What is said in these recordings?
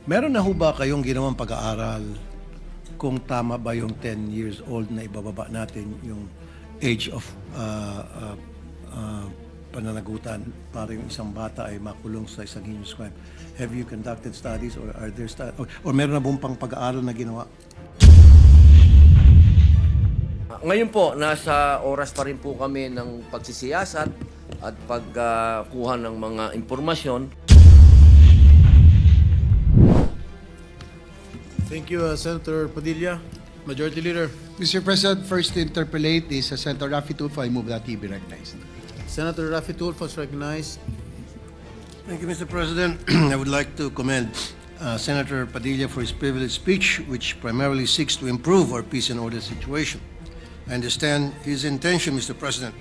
Meron na ho ba kayong ginawang pag-aaral kung tama ba yung 10 years old na ibababa natin yung age of pananagutan para yung isang bata ay makulong sa isang heinous crime? Have you conducted studies or are there or meron na buong pang pag-aaral na ginawa? Ngayon po, nasa oras pa rin po kami ng pagsisiyasat at pagkuha ng mga impormasyon. Thank you, Senator Padilla. Majority Leader. Mr. President, first to interpolate is Senator Raffy Tulfo. I move that he be recognized. Senator Raffy Tulfo is recognized. Thank you, Mr. President. I would like to commend Senator Padilla for his privileged speech, which primarily seeks to improve our peace and order situation. I understand his intention, Mr. President.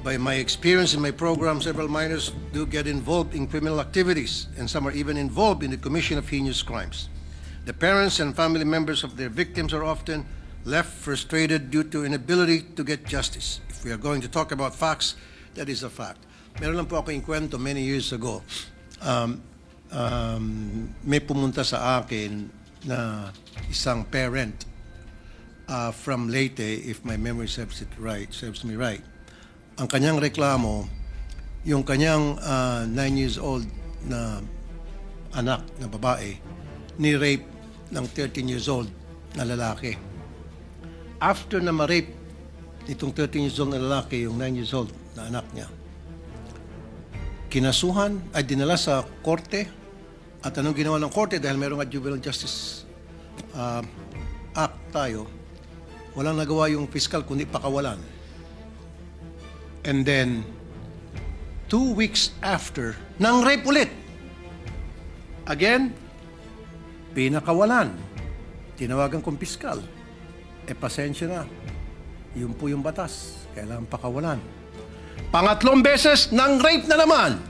By my experience in my program, several minors do get involved in criminal activities, and some are even involved in the commission of heinous crimes. The parents and family members of their victims are often left frustrated due to inability to get justice. If we are going to talk about facts, that is a fact. Meron lang po ako yung kwento many years ago. May pumunta sa akin na isang parent from Leyte, if my memory serves me right. Ang kanyang reklamo, yung kanyang 9 years old na anak na babae, ni-rape ng 13 years old na lalaki. After na ma-rape itong 13 years old na lalaki, yung 9 years old na anak niya, kinasuhan, ay dinala sa korte. At anong ginawa ng korte? Dahil mayroong Juvenile Justice Act tayo, walang nagawa yung fiscal kundi pakawalan. And then, 2 weeks after, nang rape ulit. Again, pinakawalan. Tinawagan kong piskal. Pasensya na. Yun po yung batas. Kailangan pakawalan. Pangatlong beses, nang rape na naman.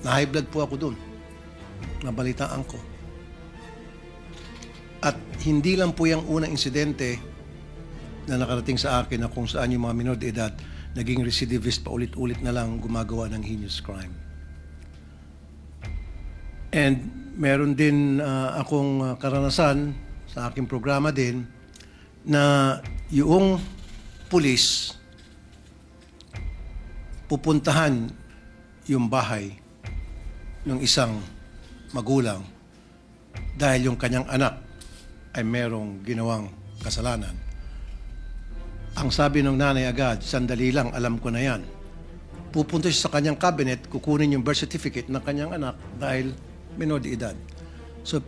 Na-high blood po ako dun. Nabalitaan ko. At hindi lang po yung unang insidente na nakarating sa akin na kung saan yung mga minor de edad naging recidivist pa ulit-ulit na lang gumagawa ng heinous crime. And meron din akong karanasan sa aking programa din na yung pulis pupuntahan yung bahay ng isang magulang dahil yung kanyang anak ay merong ginawang kasalanan. Ang sabi ng nanay agad, sandali lang, alam ko na yan. Pupunta siya sa kanyang cabinet, kukunin yung birth certificate ng kanyang anak dahil menor de edad. So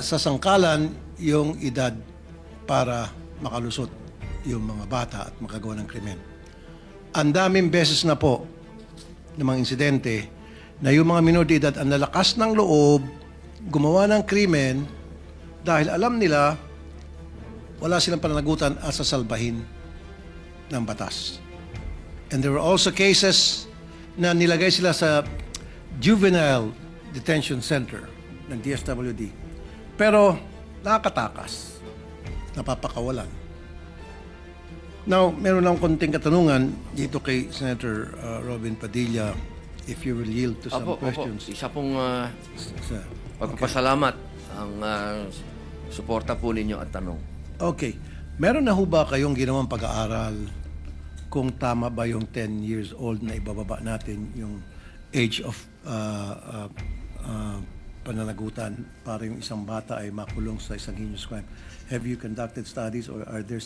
sasangkalan yung edad para makalusot yung mga bata at makagawa ng krimen. Ang daming beses na po ng mga insidente na yung mga menor de edad ang lalakas ng loob gumawa ng krimen dahil alam nila wala silang pananagutan at sasalbahin ng batas. And there were also cases na nilagay sila sa juvenile detention center ng DSWD. Pero nakakatakas. Napapakawalan. Now, meron lang konting katanungan dito kay Senator Robin Padilla, if you will yield to some questions. Isa pong Sir. pagpapasalamat ang suporta po ninyo at tanong. Okay. Meron na ho ba kayong ginawang pag-aaral kung tama ba yung 10 years old na ibababa natin yung age of pananagutan para yung isang bata ay makulong sa isang heinous crime? Have you conducted studies or are there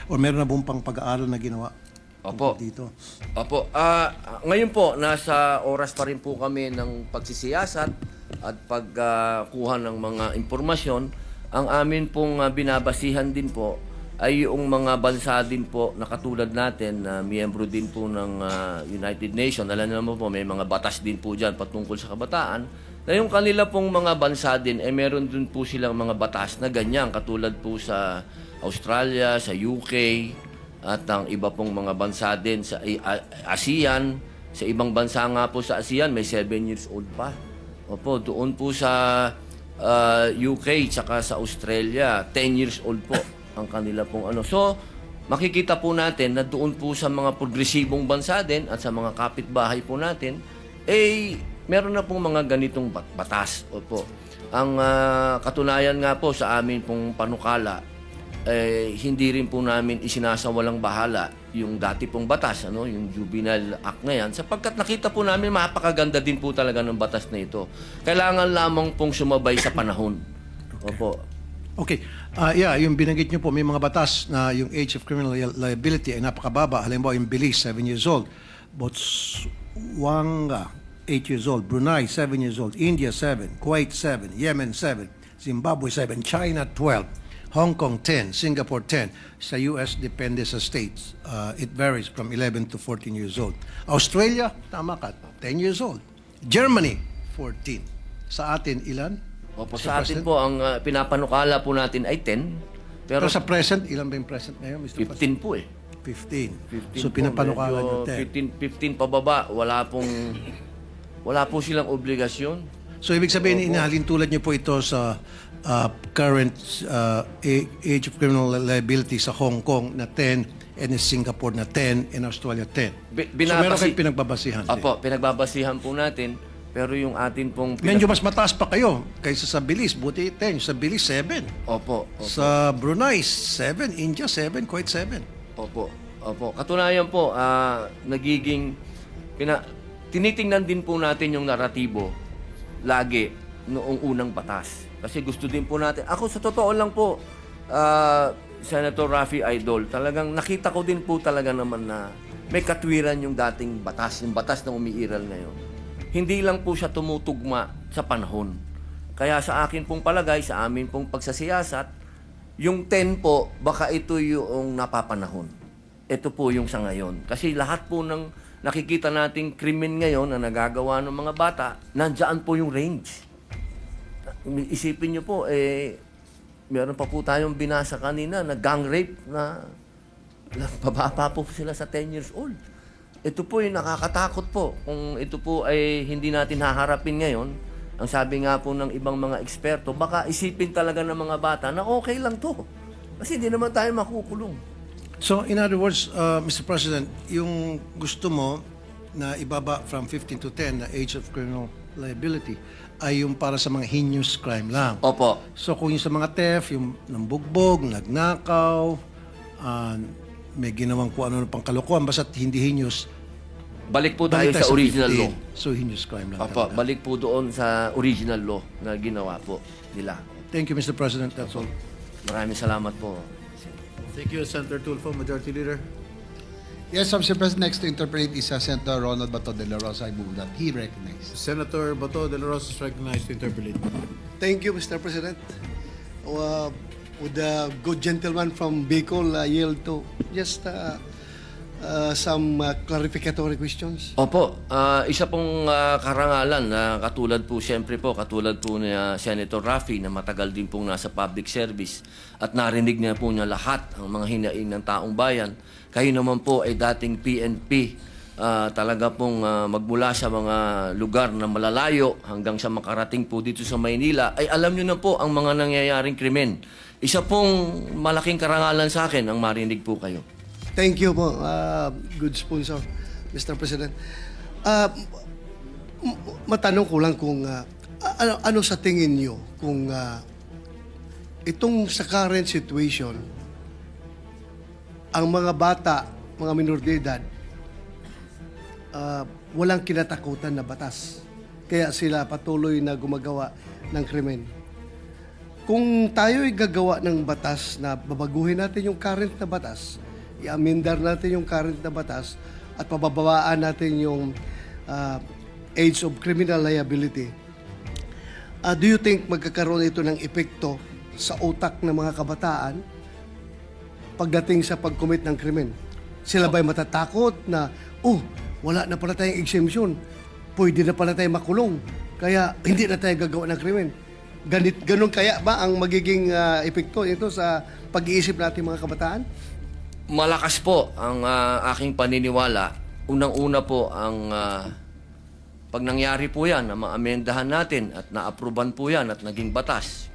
or meron na buong pang pag-aaral na ginawa Opo. dito? Opo. Ngayon po, nasa oras pa rin po kami ng pagsisiyasat at pagkuha ng mga impormasyon. Ang amin pong binabasihan din po ay yung mga bansa din po na katulad natin na miyembro din po ng United Nations. Alam naman po, may mga batas din po dyan patungkol sa kabataan. Na yung kanila pong mga bansa din, meron din po silang mga batas na ganyan. Katulad po sa Australia, sa UK, at ang iba pong mga bansa din sa ASEAN. Sa ibang bansa nga po sa ASEAN, may 7 years old pa. Opo, doon po sa UK, tsaka sa Australia, 10 years old po ang kanila pong ano. So, makikita po natin na doon po sa mga progresibong bansa din at sa mga kapitbahay po natin, meron na pong mga ganitong batas. Opo. Ang katunayan nga po sa amin pong panukala, hindi rin po namin isinasawalang bahala yung dati pong batas, yung Juvenile Act na yan, sapagkat nakita po namin mapakaganda din po talaga ng batas na ito. Kailangan lamang pong sumabay sa panahon. Opo. Okay. Yung binanggit niyo po, may mga batas na yung age of criminal liability ay napakababa. Halimbawa, yung Belize, 7 years old. Botswana, 8 years old. Brunei, 7 years old. India, 7. Kuwait, 7. Yemen, 7. Zimbabwe, 7. China, 12. Hong Kong, 10. Singapore, 10. Sa US, depende sa states. It varies from 11 to 14 years old. Australia, tama ka, 10 years old. Germany, 14. Sa atin, ilan? Opo, Mr. sa atin President? po, ang pinapanukala po natin ay 10. Pero Pero sa present, ilan ba yung present ngayon, Mr. 15 po eh. 15. 15 So, po, pinapanukala medyo nyo 10. 15 pababa, wala po silang obligasyon. So, ibig sabihin, inahalin tulad nyo po ito sa current age of criminal liability sa Hong Kong na 10, and in Singapore na 10, and Australia 10. So, meron kayong pinagbabasihan. Opo, pinagbabasihan po natin, pero yung atin pong... Medyo mas mataas pa kayo kaysa sa Belize. Buti 10. Sa Belize, 7. Opo, Sa Brunei, 7. India, 7. Kuwait, 7. opo. Katunayan po, tinitingnan din po natin yung naratibo lagi noong unang batas. Kasi gusto din po natin. Ako sa totoo lang po, Senator Raffy Idol, talagang nakita ko din po talaga naman na may katwiran yung dating batas, yung batas na umiiral ngayon. Hindi lang po siya tumutugma sa panahon. Kaya sa akin pong palagay, sa amin pong pagsasiyasat, yung 10 po, baka ito yung napapanahon. Ito po yung sa ngayon. Kasi lahat po ng nakikita nating krimen ngayon na nagagawa ng mga bata, nandiyan po yung range. Isipin nyo po, meron pa po tayong binasa kanina na gang rape na pababa po sila sa 10 years old. Ito po yung nakakatakot po. Kung ito po ay hindi natin haharapin ngayon, ang sabi nga po ng ibang mga eksperto, baka isipin talaga ng mga bata na okay lang to. Kasi hindi naman tayo makukulong. So, in other words, Mr. President, yung gusto mo na ibaba from 15 to 10 na age of criminal liability ay yung para sa mga heinous crime lang. Opo. So, kung yung sa mga theft, yung nambugbog, nagnakaw, may ginawang kung ano pang kalokohan, basta't hindi heinous, Balik po tayo balik sa original 15. law. So, heinous crime lang Opo, talaga. balik po doon sa original law na ginawa po nila. Thank you, Mr. President. That's all. Maraming salamat po. Thank you, Senator Tulfo, Majority Leader. Yes, Mr. President, next to interpolate is Senator Ronald Bato de la Rosa. I move that he recognized. Senator Bato de la Rosa is recognized to interpolate. Thank you, Mr. President. Would the good gentleman from Bicol yield to just some clarificatory questions? Opo, isa pong karangalan na katulad po ni Senator Raffy na matagal din pong nasa public service at narinig niya po niya lahat ang mga hinaing ng taong bayan. Kayo naman po ay dating PNP, talaga pong magmula sa mga lugar na malalayo hanggang sa makarating po dito sa Maynila, ay alam niyo na po ang mga nangyayaring krimen. Isa pong malaking karangalan sa akin ang marinig po kayo. Thank you po, good sponsor, Mr. President. Matanong ko lang kung ano sa tingin nyo kung itong sa current situation, ang mga bata, mga minor de edad, walang kinatakutan na batas. Kaya sila patuloy na gumagawa ng krimen. Kung tayo'y gagawa ng batas na babaguhin natin yung current na batas, i-amendar natin yung current na batas at pababawaan natin yung age of criminal liability, do you think magkakaroon ito ng epekto sa utak ng mga kabataan pagdating sa pag-commit ng krimen? Sila ba'y matatakot na, wala na pala tayong exemption, pwede na pala tayong makulong, kaya hindi na tayo gagawa ng krimen? Ganun kaya ba ang magiging epekto ito sa pag-iisip natin mga kabataan? Malakas po ang aking paniniwala. Unang-una po ang pag nangyari po yan na maamendahan natin at na-aproban po yan at naging batas.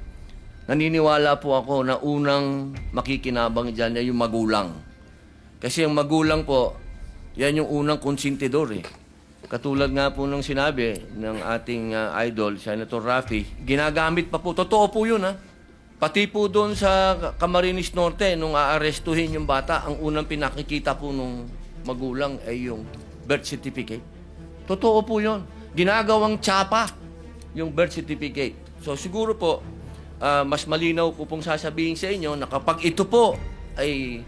Naniniwala po ako na unang makikinabang dyan ay yung magulang. Kasi yung magulang po, yan yung unang konsentidor eh. katulad nga po ng sinabi ng ating idol, Senator Raffy, ginagamit pa po. Totoo po yun, ha? Pati po doon sa Camarines Norte, nung aarestuhin yung bata, ang unang pinakikita po nung magulang ay yung birth certificate. Totoo po yun. Ginagawang tsapa yung birth certificate. So siguro po, mas malinaw ko pong sasabihin sa inyo na kapag ito po ay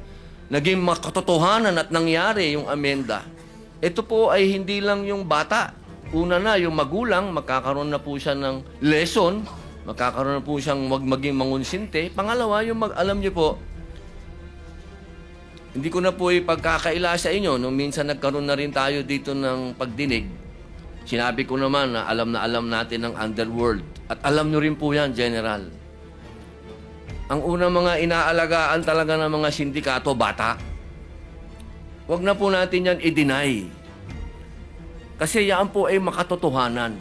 naging makatotohanan at nangyari yung amenda, ito po ay hindi lang yung bata. Una na, yung magulang, magkakaroon na po siya ng lesson, magkakaroon na po siyang maging mangunsinte. Pangalawa, yung alam niyo po, hindi ko na po ipagkakaila sa inyo. Nung minsan nagkaroon na rin tayo dito ng pagdinig, sinabi ko naman na alam natin ng underworld. At alam nyo rin po yan, General. Ang unang mga inaalagaan talaga ng mga sindikato, bata. Huwag na po natin yan i-deny. Kasi yan po ay makatotohanan.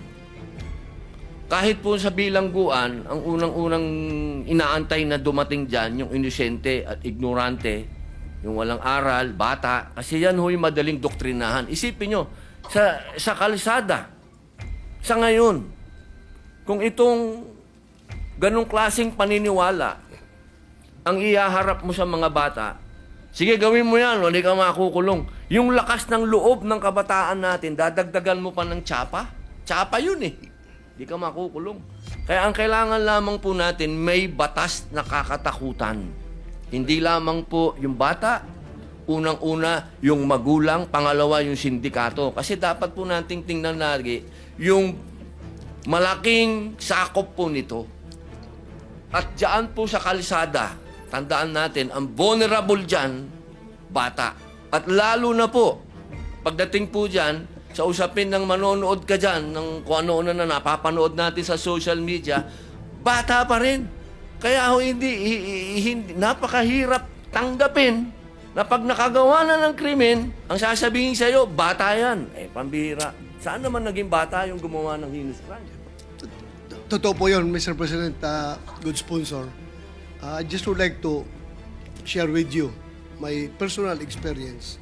Kahit po sa bilangguan, ang unang-unang inaantay na dumating dyan, yung inosente at ignorante, yung walang aral, bata, kasi yan ho'y madaling doktrinahan. Isipin nyo, sa kalsada, sa ngayon, kung itong ganong klaseng paniniwala ang ihaharap mo sa mga bata, sige, gawin mo yan, hindi ka makukulong. Yung lakas ng loob ng kabataan natin, dadagdagan mo pa ng tsapa. Tsapa yun eh. Hindi ka makukulong. Kaya ang kailangan lamang po natin, may batas na kakatakutan. Hindi lamang po yung bata, unang-una yung magulang, pangalawa yung sindikato. Kasi dapat po nating tingnan lagi yung malaking sakop po nito. At diyan po sa kalsada, tandaan natin, ang vulnerable dyan, bata. At lalo na po, pagdating po dyan, sa usapin ng manonood ka dyan, ng kung ano-ano na napapanood natin sa social media, bata pa rin. Kaya hindi napakahirap tanggapin na pag nakagawa na ng krimen, ang sasabihin sa'yo, bata yan. Eh, pambihira. Saan naman naging bata yung gumawa ng heinous crime? Totoo po yun, Mr. President, good sponsor. I just would like to share with you my personal experience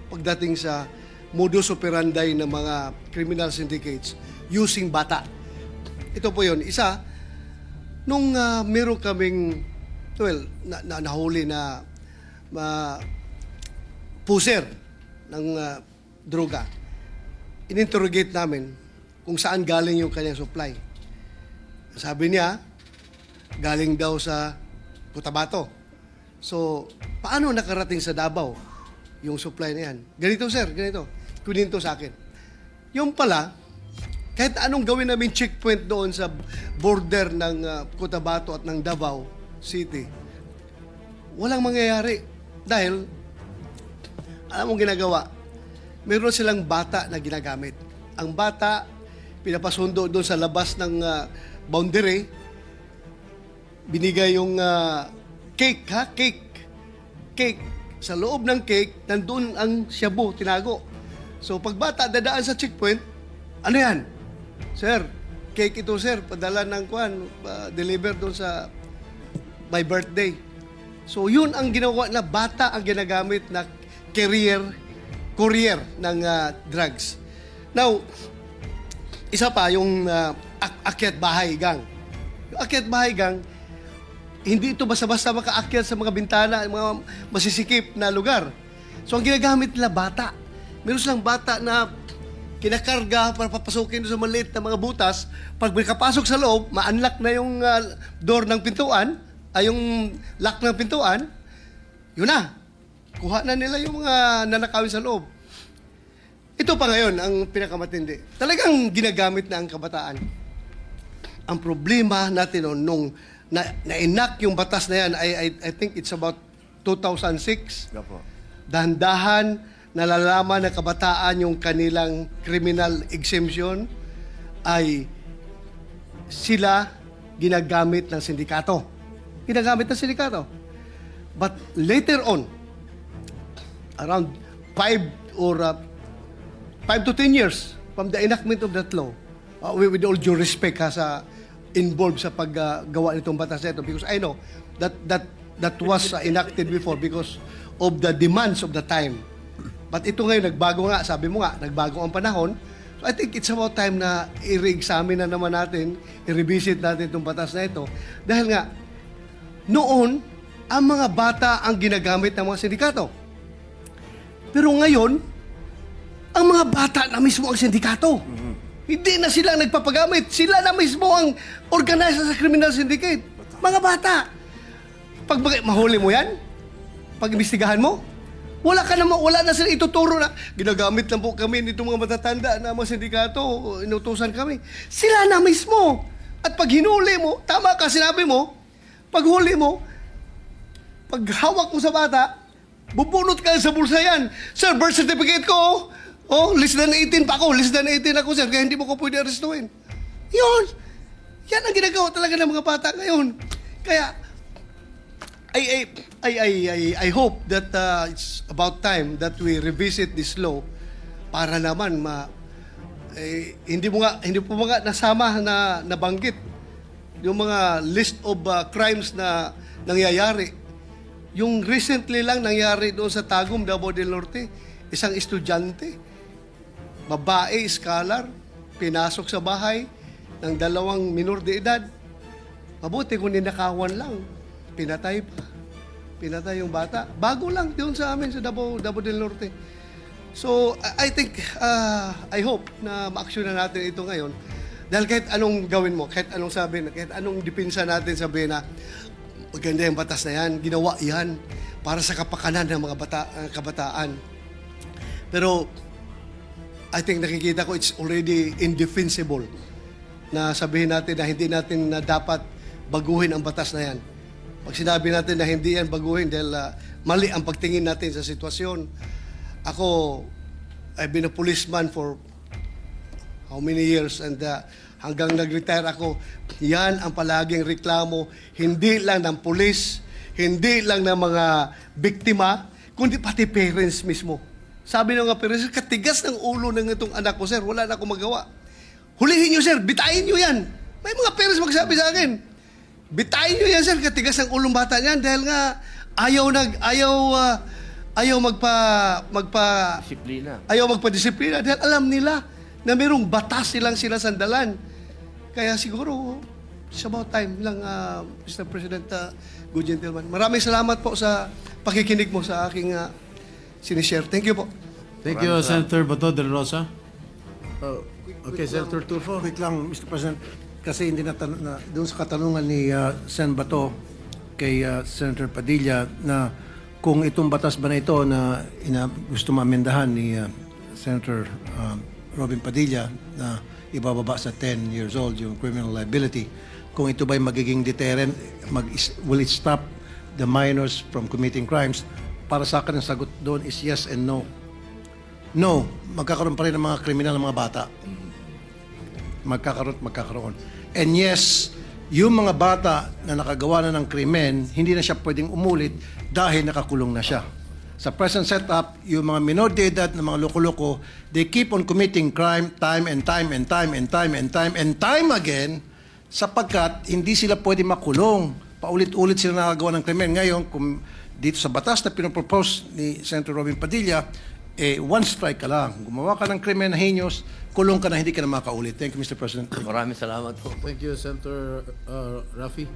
pagdating sa modus operandi ng mga criminal syndicates using bata. Ito po yun. Isa, nung meron kaming, nahuli na puser ng droga, ininterrogate namin kung saan galing yung kanyang supply. Sabi niya, galing daw sa Cotabato. So, paano nakarating sa Davao yung supply na yan? Ganito, sir, ganito. Kuninto sa akin. Yung pala, kahit anong gawin namin checkpoint doon sa border ng Cotabato at ng Davao City, walang mangyayari. Dahil, alam mong ginagawa, meron silang bata na ginagamit. Ang bata, pinapasundo doon sa labas ng boundary, binigay yung cake, ha? Cake. Sa loob ng cake, nandun ang shabu, tinago. So, pag bata dadaan sa checkpoint, ano yan? Sir, cake ito, sir. Padala ng deliver doon sa my birthday. So, yun ang ginawa na bata ang ginagamit na courier ng drugs. Now, isa pa, yung akyat bahay gang. Yung akyat bahay gang, hindi ito basta-basta makaakyat sa mga bintana, mga masisikip na lugar. So, ang ginagamit nila bata. Meron silang bata na kinakarga para papasukin sa maliit na mga butas. Pag may kapasok sa loob, ma-unlock na yung door ng pintuan, yung lock ng pintuan, yun na. Kuha na nila yung mga nanakawin sa loob. Ito pa ngayon ang pinakamatindi. Talagang ginagamit na ang kabataan. Ang problema natin nung na-enact yung batas na yan, I think it's about 2006. Opo. Dahan-dahan, nalalaman ng kabataan yung kanilang criminal exemption ay sila ginagamit ng sindikato. Ginagamit ng sindikato. But later on, around 5 to 10 years from the enactment of that law, with all due respect sa involved sa paggawa nitong batas na ito, because I know that was enacted before because of the demands of the time. But ito ngayon, nagbago nga, sabi mo nga, nagbago ang panahon. So I think it's about time na i-re-examine na naman natin, i-revisit natin itong batas na ito. Dahil nga, noon, ang mga bata ang ginagamit ng mga sindikato. Pero ngayon, ang mga bata na mismo ang sindikato. Hindi na sila nagpapagamit. Sila na mismo ang organizer sa criminal syndicate. Mga bata. Pag mahuli mo yan, pag imbestigahan mo, wala na sila ituturo na ginagamit lang po kami nitong mga matatanda na mga sindikato, inutusan kami. Sila na mismo. At pag hinuli mo, tama ka sinabi mo, pag huli mo, pag hawak mo sa bata, bubunot ka sa bulsa yan. Sir, birth certificate ko, less than 18 pa ako, less than 18 ako, sir, kaya hindi mo ko pwede arestuin. Yun. Yan ang ginagawa talaga ng mga bata ngayon. Kaya, I hope that it's about time that we revisit this law para naman hindi po mga nasama na nabanggit yung mga list of crimes na nangyayari. Yung recently lang nangyari doon sa Tagum, Davao del Norte, isang estudyante, babae, scholar, pinasok sa bahay ng 2 minor de edad. Mabuti kung ninakawan lang. Pinatay pa. Pinatay yung bata. Bago lang doon sa amin sa Davao del Norte. So, I think, I hope na ma-action na natin ito ngayon. Dahil kahit anong gawin mo, kahit anong sabihin, kahit anong dipinsa natin sabihin na maganda yung batas na yan, ginawa yan para sa kapakanan ng mga kabataan. Pero, I think nakikita ko it's already indefensible na sabihin natin na hindi natin na dapat baguhin ang batas na yan. Pag sinabi natin na hindi yan baguhin dahil mali ang pagtingin natin sa sitwasyon. Ako, I've been a policeman for how many years and hanggang nag-retire ako, yan ang palaging reklamo, hindi lang ng pulis, hindi lang ng mga biktima, kundi pati parents mismo. Sabi ng mga parents, katigas ng ulo ng itong anak ko, sir, wala na akong magawa. Hulihin nyo, sir, bitayin nyo yan. May mga parents magsabi sa akin, bitayin nyo yan, sir, katigas ng ulong bata niyan dahil nga ayaw magpa-disiplina dahil alam nila na mayroong batas silang sinasandalan. Kaya siguro, it's about time lang, Mr. President, good gentleman. Maraming salamat po sa pakikinig mo sa aking sinishare. Thank you po. Thank you, Senator Bato de la Rosa. Okay, Senator Tulfo. Quick lang, Mr. President, kasi hindi doon sa katanungan ni Sen Bato kay Senator Padilla na kung itong batas ba na ito na gusto maamendahan ni Senator Robin Padilla na ibababa sa 10 years old yung criminal liability, kung ito ba'y magiging deterrent, will it stop the minors from committing crimes? Para sa akin ang sagot doon is yes and no. No, magkakaroon pa rin ng mga kriminal ng mga bata. Magkakaroon. And yes, yung mga bata na nakagawa na ng krimen, hindi na siya pwedeng umulit dahil nakakulong na siya. Sa present setup, yung mga minor de edad na mga loko-loko, they keep on committing crime time and time again sapagkat hindi sila pwede makulong. Paulit-ulit sila nakagawa ng krimen. Ngayon, kung dito sa batas na pinopropose ni Senator Robin Padilla, one strike ka lang. Gumawa ka ng krimen na heinous, kulong ka na, hindi ka na makaulit. Thank you, Mr. President. Maraming salamat po. Thank you, Senator Rafi.